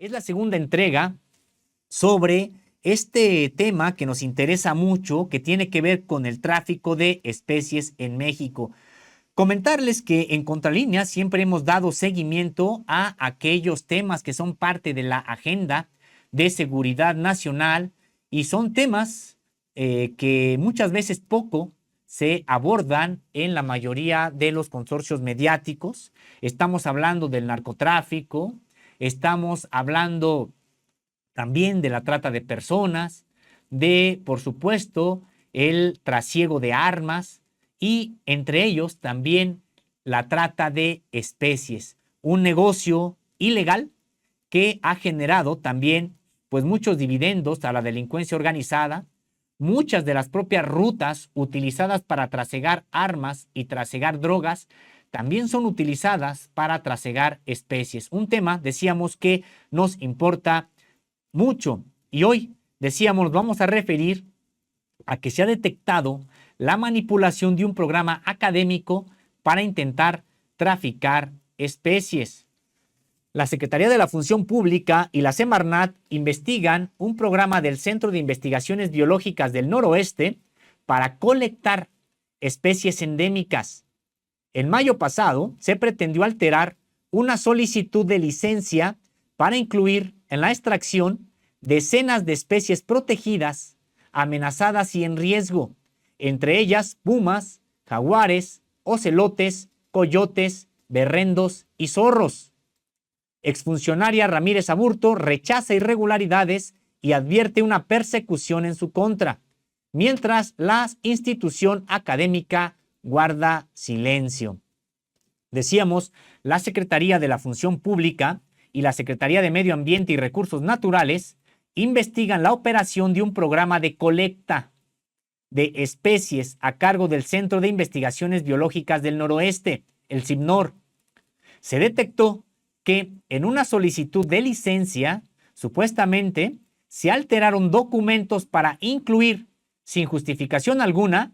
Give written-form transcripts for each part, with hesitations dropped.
Es la segunda entrega sobre este tema que nos interesa mucho, que tiene que ver con el tráfico de especies en México. Comentarles que en Contralínea siempre hemos dado seguimiento a aquellos temas que son parte de la agenda de seguridad nacional y son temas que muchas veces poco se abordan en la mayoría de los consorcios mediáticos. Estamos hablando del narcotráfico, estamos hablando también de la trata de personas, de, por supuesto, el trasiego de armas y entre ellos también la trata de especies, un negocio ilegal que ha generado también pues muchos dividendos a la delincuencia organizada. Muchas de las propias rutas utilizadas para trasegar armas y trasegar drogas también son utilizadas para trasegar especies. Un tema, decíamos, que nos importa mucho. Y hoy, decíamos, nos vamos a referir a que se ha detectado la manipulación de un programa académico para intentar traficar especies. La Secretaría de la Función Pública y la Semarnat investigan un programa del Centro de Investigaciones Biológicas del Noroeste para colectar especies endémicas. En mayo pasado se pretendió alterar una solicitud de licencia para incluir en la extracción decenas de especies protegidas, amenazadas y en riesgo, entre ellas pumas, jaguares, ocelotes, coyotes, berrendos y zorros. Exfuncionaria Ramírez Aburto rechaza irregularidades y advierte una persecución en su contra, mientras la institución académica guarda silencio. Decíamos, la Secretaría de la Función Pública y la Secretaría de Medio Ambiente y Recursos Naturales investigan la operación de un programa de colecta de especies a cargo del Centro de Investigaciones Biológicas del Noroeste, el CIBNOR. Se detectó que en una solicitud de licencia, supuestamente, se alteraron documentos para incluir, sin justificación alguna,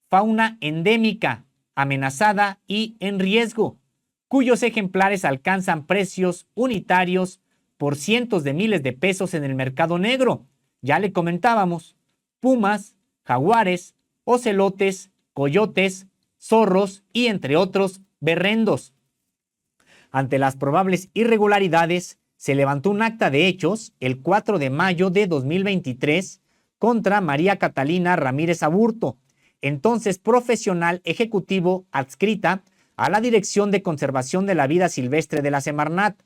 fauna endémica, amenazada y en riesgo, cuyos ejemplares alcanzan precios unitarios por cientos de miles de pesos en el mercado negro. Ya le comentábamos, pumas, jaguares, ocelotes, coyotes, zorros y entre otros berrendos. Ante las probables irregularidades, se levantó un acta de hechos el 4 de mayo de 2023 contra María Catalina Ramírez Aburto, entonces profesional ejecutivo adscrita a la Dirección de Conservación de la Vida Silvestre de la Semarnat.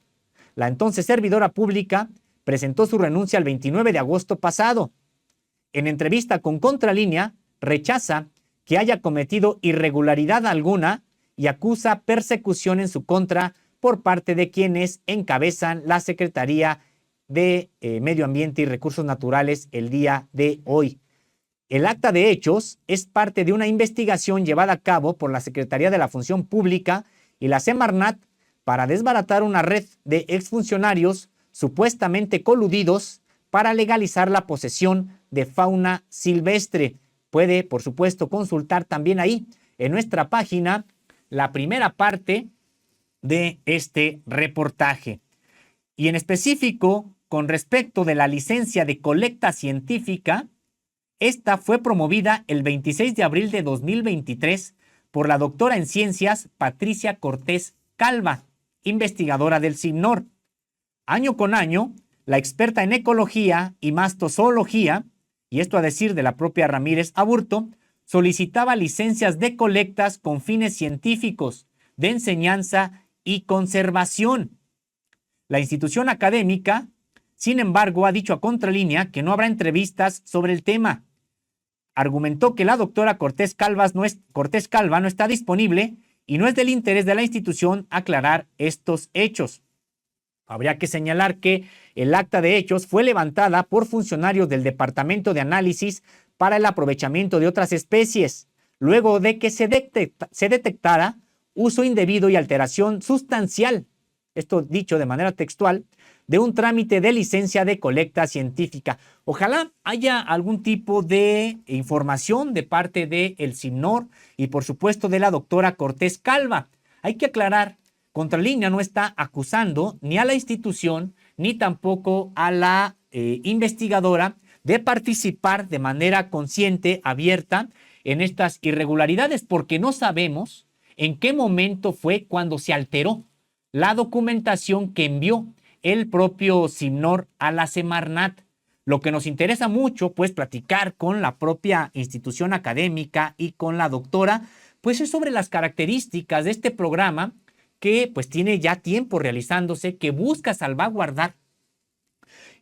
La entonces servidora pública presentó su renuncia el 29 de agosto pasado. En entrevista con Contralínea, rechaza que haya cometido irregularidad alguna y acusa persecución en su contra por parte de quienes encabezan la Secretaría de Medio Ambiente y Recursos Naturales el día de hoy. El acta de hechos es parte de una investigación llevada a cabo por la Secretaría de la Función Pública y la Semarnat para desbaratar una red de exfuncionarios supuestamente coludidos para legalizar la posesión de fauna silvestre. Puede, por supuesto, consultar también ahí en nuestra página la primera parte de este reportaje. Y en específico, con respecto de la licencia de colecta científica, esta fue promovida el 26 de abril de 2023 por la doctora en ciencias Patricia Cortés Calva, investigadora del CIBNOR. Año con año, la experta en ecología y mastozoología, y esto a decir de la propia Ramírez Aburto, solicitaba licencias de colectas con fines científicos, de enseñanza y conservación. La institución académica, sin embargo, ha dicho a Contralínea que no habrá entrevistas sobre el tema. Argumentó que la doctora Cortés Calva no está disponible y no es del interés de la institución aclarar estos hechos. Habría que señalar que el acta de hechos fue levantada por funcionarios del Departamento de Análisis para el Aprovechamiento de otras especies, luego de que se detectara uso indebido y alteración sustancial, esto dicho de manera textual, de un trámite de licencia de colecta científica. Ojalá haya algún tipo de información de parte del CIBNOR y por supuesto de la doctora Cortés Calva. Hay que aclarar, Contralínea no está acusando ni a la institución ni tampoco a la investigadora de participar de manera consciente, abierta, en estas irregularidades, porque no sabemos en qué momento fue cuando se alteró la documentación que envió el propio Simnor a la Semarnat. Lo que nos interesa mucho, pues, platicar con la propia institución académica y con la doctora, pues es sobre las características de este programa que pues tiene ya tiempo realizándose, que busca salvaguardar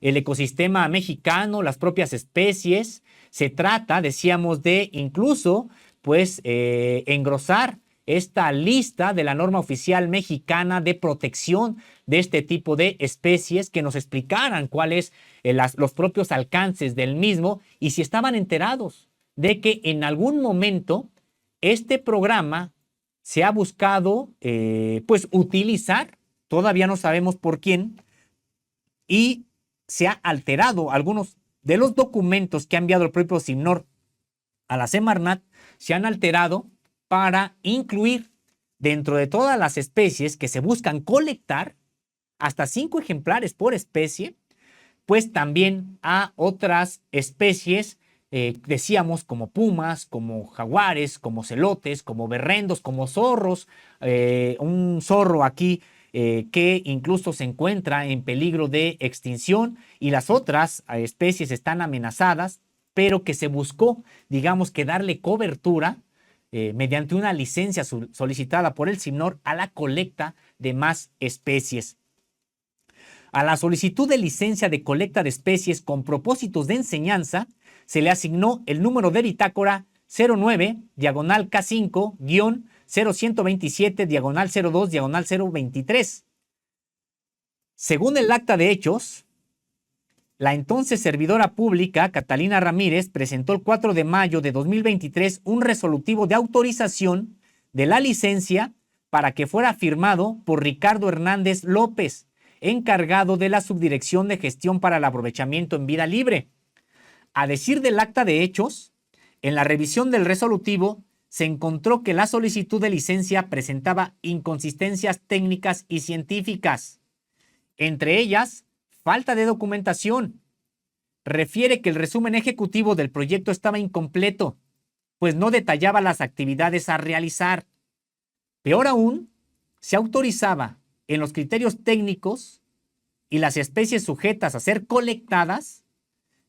el ecosistema mexicano, las propias especies. Se trata, decíamos, de incluso pues engrosar esta lista de la norma oficial mexicana de protección de este tipo de especies, que nos explicaran cuáles los propios alcances del mismo y si estaban enterados de que en algún momento este programa se ha buscado pues utilizar, todavía no sabemos por quién, y se ha alterado algunos de los documentos que ha enviado el propio Simnor a la Semarnat, se han alterado para incluir dentro de todas las especies que se buscan colectar, hasta 5 ejemplares por especie, pues también a otras especies, decíamos, como pumas, como jaguares, como celotes, como berrendos, como zorros, un zorro aquí que incluso se encuentra en peligro de extinción, y las otras especies están amenazadas, pero que se buscó, digamos, que darle cobertura mediante una licencia solicitada por el Simnor a la colecta de más especies. A la solicitud de licencia de colecta de especies con propósitos de enseñanza se le asignó el número de bitácora 09-K5-0127-02-023. Según el acta de hechos, la entonces servidora pública Catalina Ramírez presentó el 4 de mayo de 2023 un resolutivo de autorización de la licencia para que fuera firmado por Ricardo Hernández López, encargado de la Subdirección de Gestión para el Aprovechamiento en Vida Libre. A decir del acta de hechos, en la revisión del resolutivo se encontró que la solicitud de licencia presentaba inconsistencias técnicas y científicas. Entre ellas, falta de documentación. Refiere que el resumen ejecutivo del proyecto estaba incompleto, pues no detallaba las actividades a realizar. Peor aún, se autorizaba en los criterios técnicos y las especies sujetas a ser colectadas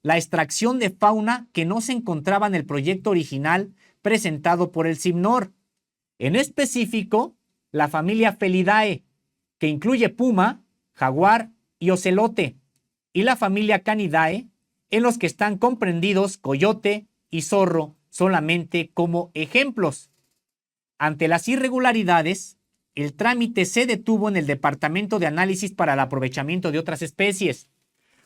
la extracción de fauna que no se encontraba en el proyecto original presentado por el Simnor. En específico, la familia Felidae, que incluye puma, jaguar y ocelote, y la familia Canidae, en los que están comprendidos coyote y zorro solamente como ejemplos. Ante las irregularidades, el trámite se detuvo en el Departamento de Análisis para el Aprovechamiento de otras Especies.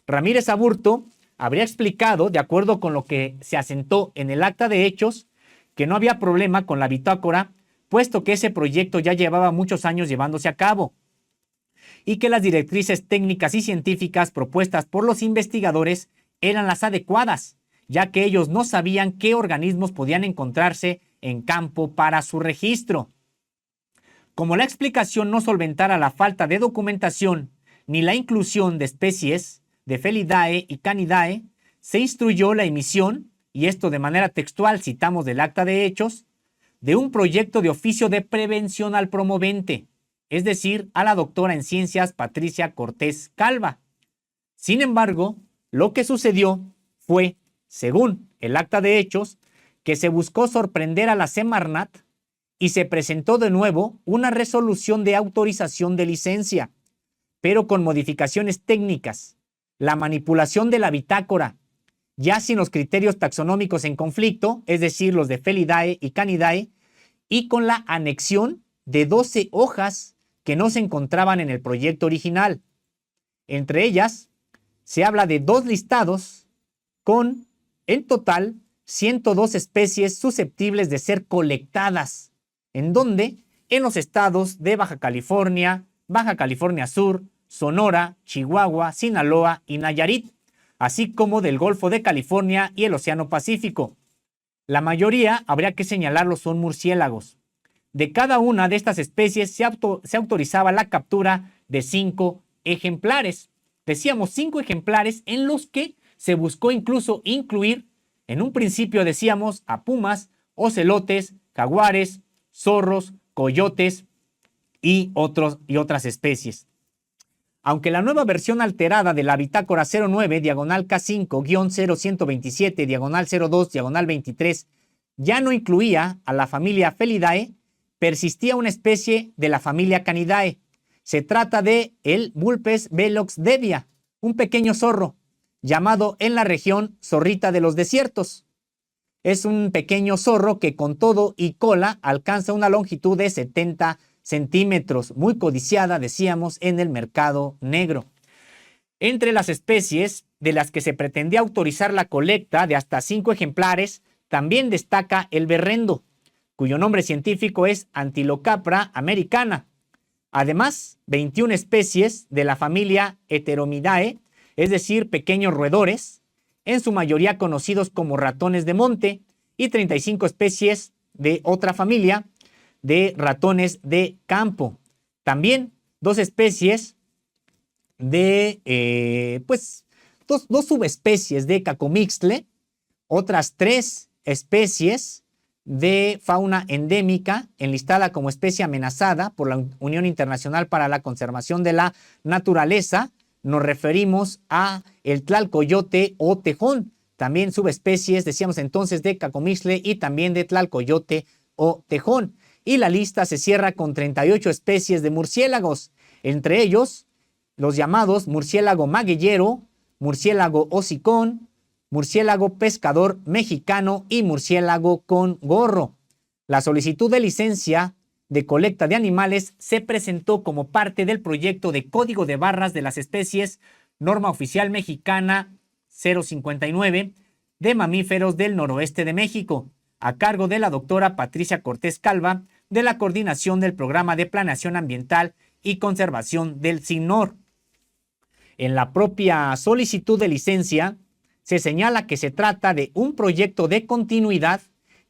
Ramírez Aburto habría explicado, de acuerdo con lo que se asentó en el acta de hechos, que no había problema con la bitácora, puesto que ese proyecto ya llevaba muchos años llevándose a cabo, y que las directrices técnicas y científicas propuestas por los investigadores eran las adecuadas, ya que ellos no sabían qué organismos podían encontrarse en campo para su registro. Como la explicación no solventara la falta de documentación ni la inclusión de especies de Felidae y Canidae, se instruyó la emisión, y esto de manera textual citamos del acta de hechos, de un proyecto de oficio de prevención al promovente, es decir, a la doctora en ciencias Patricia Cortés Calva. Sin embargo, lo que sucedió fue, según el acta de hechos, que se buscó sorprender a la Semarnat y se presentó de nuevo una resolución de autorización de licencia, pero con modificaciones técnicas, la manipulación de la bitácora, ya sin los criterios taxonómicos en conflicto, es decir, los de Felidae y Canidae, y con la anexión de 12 hojas que no se encontraban en el proyecto original. Entre ellas, se habla de 2 listados con, en total, 102 especies susceptibles de ser colectadas, en donde, en los estados de Baja California Sur, Sonora, Chihuahua, Sinaloa y Nayarit, así como del Golfo de California y el Océano Pacífico. La mayoría, habría que señalarlo, son murciélagos. De cada una de estas especies se autorizaba la captura de 5 ejemplares. decíamos 5 ejemplares en los que se buscó incluso incluir, en un principio decíamos, a pumas, ocelotes, jaguares, zorros, coyotes y otras especies. Aunque la nueva versión alterada de la Bitácora 09, diagonal K5-0127, diagonal 02, diagonal 23, ya no incluía a la familia Felidae, persistía una especie de la familia Canidae. Se trata de el Vulpes velox devia, un pequeño zorro, llamado en la región zorrita de los desiertos. Es un pequeño zorro que con todo y cola alcanza una longitud de 70 centímetros, muy codiciada, decíamos, en el mercado negro. Entre las especies de las que se pretendía autorizar la colecta de hasta 5 ejemplares, también destaca el berrendo, cuyo nombre científico es Antilocapra americana. Además, 21 especies de la familia Heteromidae, es decir, pequeños roedores, en su mayoría conocidos como ratones de monte, y 35 especies de otra familia de ratones de campo. También 2 especies de, dos subespecies de cacomixtle, otras 3 especies de fauna endémica enlistada como especie amenazada por la Unión Internacional para la Conservación de la Naturaleza. Nos referimos a el tlalcoyote o tejón, también subespecies, decíamos entonces, de cacomixtle y también de tlalcoyote o tejón. Y la lista se cierra con 38 especies de murciélagos, entre ellos los llamados murciélago magueyero, murciélago hocicón, murciélago pescador mexicano y murciélago con gorro. La solicitud de licencia de colecta de animales se presentó como parte del proyecto de Código de Barras de las Especies, norma oficial mexicana 059, de mamíferos del noroeste de México, a cargo de la doctora Patricia Cortés Calva, de la Coordinación del Programa de Planeación Ambiental y Conservación del CINOR. En la propia solicitud de licencia se señala que se trata de un proyecto de continuidad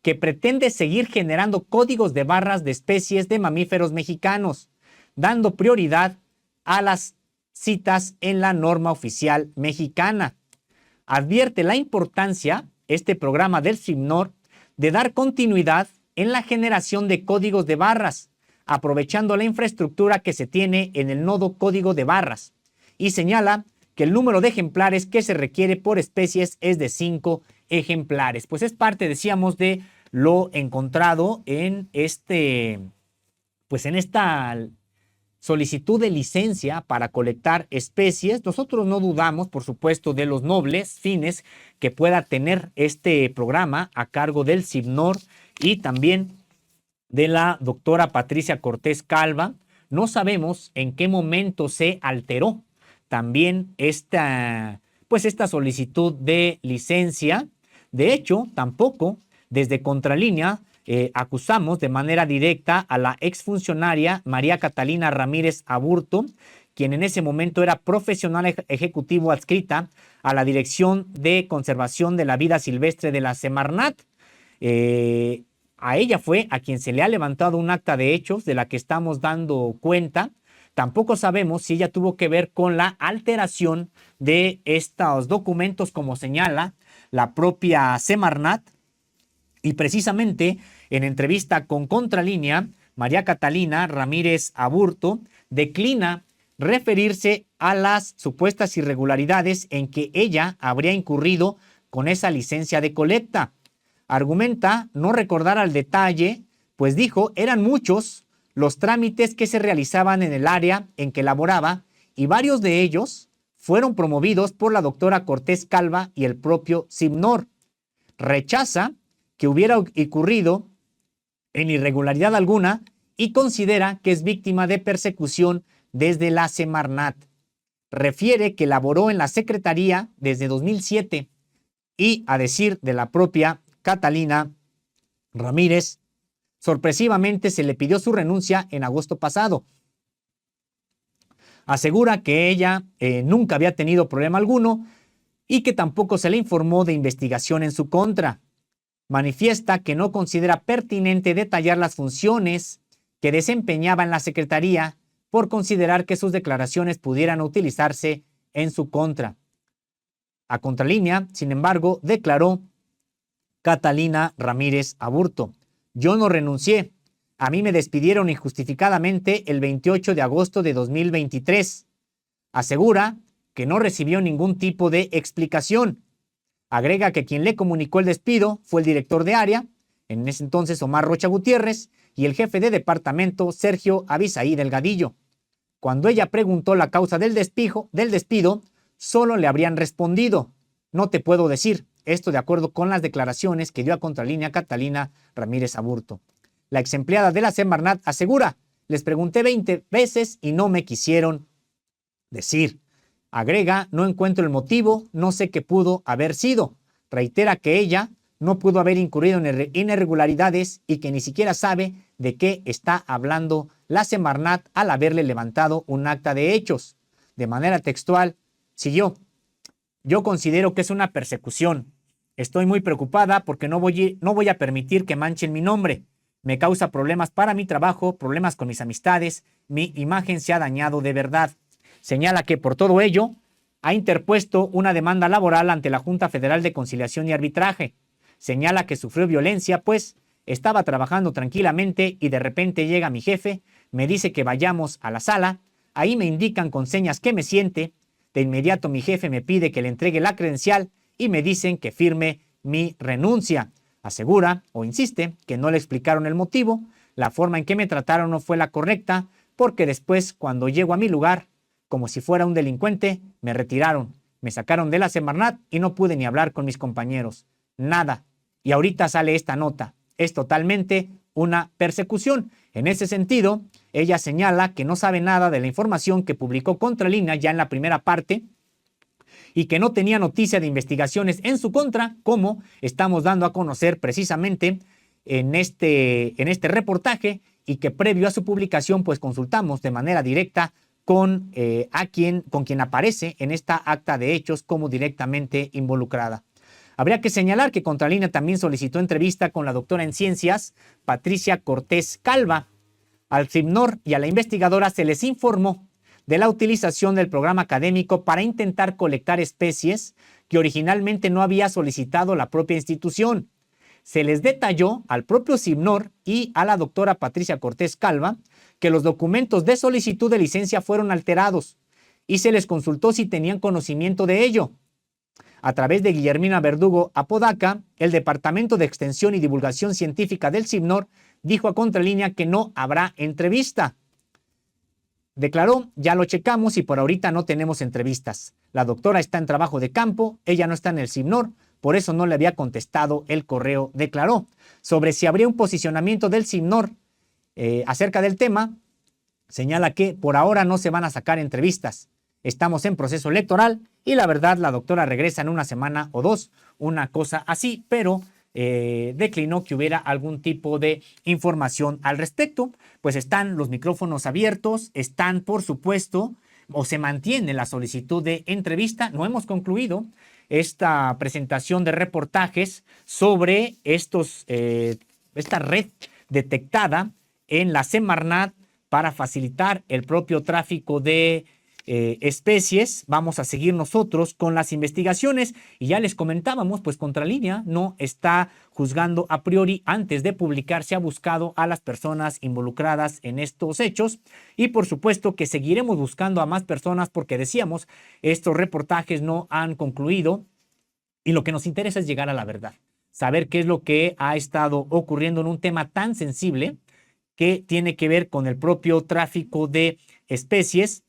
que pretende seguir generando códigos de barras de especies de mamíferos mexicanos, dando prioridad a las citas en la norma oficial mexicana. Advierte la importancia, este programa del CINOR, de dar continuidad en la generación de códigos de barras, aprovechando la infraestructura que se tiene en el nodo código de barras, y señala que el número de ejemplares que se requiere por especies es de 5 ejemplares. Pues es parte, decíamos, de lo encontrado en esta solicitud de licencia para colectar especies. Nosotros no dudamos, por supuesto, de los nobles fines que pueda tener este programa a cargo del CINOR y también de la doctora Patricia Cortés Calva. No sabemos en qué momento se alteró también esta solicitud de licencia. De hecho, tampoco desde Contralínea acusamos de manera directa a la exfuncionaria María Catalina Ramírez Aburto, quien en ese momento era profesional ejecutivo adscrita a la Dirección de Conservación de la Vida Silvestre de la Semarnat. A ella fue a quien se le ha levantado un acta de hechos de la que estamos dando cuenta. Tampoco sabemos si ella tuvo que ver con la alteración de estos documentos, como señala la propia Semarnat. Y precisamente en entrevista con Contralínea, María Catalina Ramírez Aburto declina referirse a las supuestas irregularidades en que ella habría incurrido con esa licencia de colecta. Argumenta no recordar al detalle, pues dijo, eran muchos los trámites que se realizaban en el área en que laboraba y varios de ellos fueron promovidos por la doctora Cortés Calva y el propio CINOR. Rechaza que hubiera incurrido en irregularidad alguna y considera que es víctima de persecución desde la Semarnat. Refiere que laboró en la Secretaría desde 2007 y, a decir de la propia Catalina Ramírez, sorpresivamente se le pidió su renuncia en agosto pasado. Asegura que ella nunca había tenido problema alguno y que tampoco se le informó de investigación en su contra. Manifiesta que no considera pertinente detallar las funciones que desempeñaba en la Secretaría por considerar que sus declaraciones pudieran utilizarse en su contra. A contralínea, sin embargo, declaró Catalina Ramírez Aburto: yo no renuncié. A mí me despidieron injustificadamente el 28 de agosto de 2023. Asegura que no recibió ningún tipo de explicación. Agrega que quien le comunicó el despido fue el director de área, en ese entonces Omar Rocha Gutiérrez, y el jefe de departamento Sergio Abisaí Delgadillo. Cuando ella preguntó la causa del despido, solo le habrían respondido: no te puedo decir. Esto de acuerdo con las declaraciones que dio a contralínea Catalina Ramírez Aburto. La ex empleada de la Semarnat asegura: les pregunté 20 veces y no me quisieron decir. Agrega: no encuentro el motivo, no sé qué pudo haber sido. Reitera que ella no pudo haber incurrido en irregularidades y que ni siquiera sabe de qué está hablando la Semarnat al haberle levantado un acta de hechos. De manera textual, siguió: yo considero que es una persecución. Estoy muy preocupada porque no voy a permitir que manchen mi nombre. Me causa problemas para mi trabajo, problemas con mis amistades, mi imagen se ha dañado de verdad. Señala que por todo ello ha interpuesto una demanda laboral ante la Junta Federal de Conciliación y Arbitraje. Señala que sufrió violencia, pues estaba trabajando tranquilamente y de repente llega mi jefe, me dice que vayamos a la sala, ahí me indican con señas que me siente, de inmediato mi jefe me pide que le entregue la credencial y me dicen que firme mi renuncia. Asegura o insiste que no le explicaron el motivo, la forma en que me trataron no fue la correcta, porque después, cuando llego a mi lugar, como si fuera un delincuente, me retiraron, me sacaron de la Semarnat y no pude ni hablar con mis compañeros. Nada. Y ahorita sale esta nota. Es totalmente una persecución. En ese sentido, ella señala que no sabe nada de la información que publicó Contralínea ya en la primera parte y que no tenía noticia de investigaciones en su contra, como estamos dando a conocer precisamente en este reportaje, y que previo a su publicación pues consultamos de manera directa con quien aparece en esta acta de hechos como directamente involucrada. Habría que señalar que Contralínea también solicitó entrevista con la doctora en ciencias Patricia Cortés Calva. Al CIBNOR y a la investigadora se les informó de la utilización del programa académico para intentar colectar especies que originalmente no había solicitado la propia institución. Se les detalló al propio CIBNOR y a la doctora Patricia Cortés Calva que los documentos de solicitud de licencia fueron alterados y se les consultó si tenían conocimiento de ello. A través de Guillermina Verdugo Apodaca, el Departamento de Extensión y Divulgación Científica del CIBNOR dijo a Contralínea que no habrá entrevista. Declaró: ya lo checamos y por ahorita no tenemos entrevistas. La doctora está en trabajo de campo, ella no está en el CIBNOR, por eso no le había contestado el correo, declaró. Sobre si habría un posicionamiento del CIBNOR acerca del tema, señala que por ahora no se van a sacar entrevistas. Estamos en proceso electoral y la verdad la doctora regresa en una semana o dos, una cosa así, pero declinó que hubiera algún tipo de información al respecto. Pues están los micrófonos abiertos, están por supuesto, o se mantiene la solicitud de entrevista. No hemos concluido esta presentación de reportajes sobre esta red detectada en la Semarnat para facilitar el propio tráfico de especies. Vamos a seguir nosotros con las investigaciones y ya les comentábamos, pues Contralínea no está juzgando a priori. Antes de publicar se ha buscado a las personas involucradas en estos hechos y por supuesto que seguiremos buscando a más personas porque decíamos, estos reportajes no han concluido y lo que nos interesa es llegar a la verdad, saber qué es lo que ha estado ocurriendo en un tema tan sensible que tiene que ver con el propio tráfico de especies.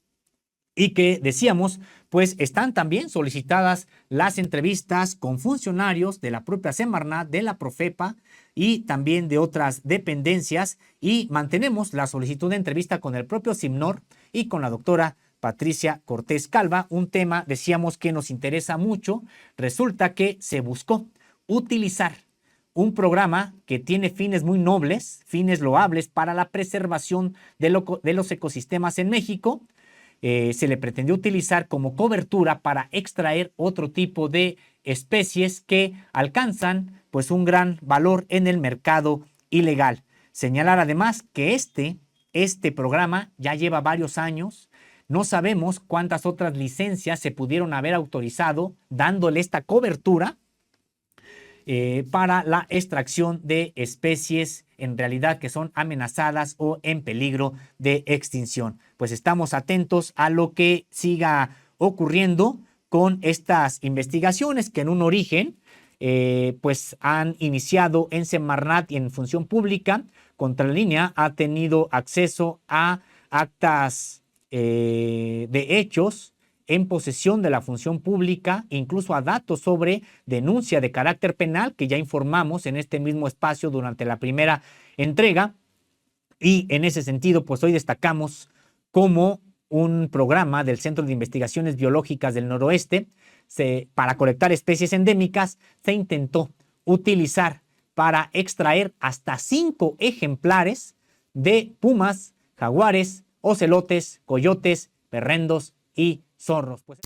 Y que decíamos, pues están también solicitadas las entrevistas con funcionarios de la propia Semarnat, de la Profepa y también de otras dependencias, y mantenemos la solicitud de entrevista con el propio CIBNOR y con la doctora Patricia Cortés Calva, un tema, decíamos, que nos interesa mucho. Resulta que se buscó utilizar un programa que tiene fines muy nobles, fines loables para la preservación de los ecosistemas en México. Se le pretendió utilizar como cobertura para extraer otro tipo de especies que alcanzan pues un gran valor en el mercado ilegal. Señalar además que este programa ya lleva varios años, No sabemos cuántas otras licencias se pudieron haber autorizado dándole esta cobertura para la extracción de especies en realidad que son amenazadas o en peligro de extinción. Pues estamos atentos a lo que siga ocurriendo con estas investigaciones que en un origen pues han iniciado en Semarnat y en Función Pública. Contralínea ha tenido acceso a actas de hechos en posesión de la función pública, incluso a datos sobre denuncia de carácter penal que ya informamos en este mismo espacio durante la primera entrega. Y en ese sentido, pues hoy destacamos cómo un programa del Centro de Investigaciones Biológicas del Noroeste para colectar especies endémicas se intentó utilizar para extraer hasta 5 ejemplares de pumas, jaguares, ocelotes, coyotes, perrendos y zorros. Pues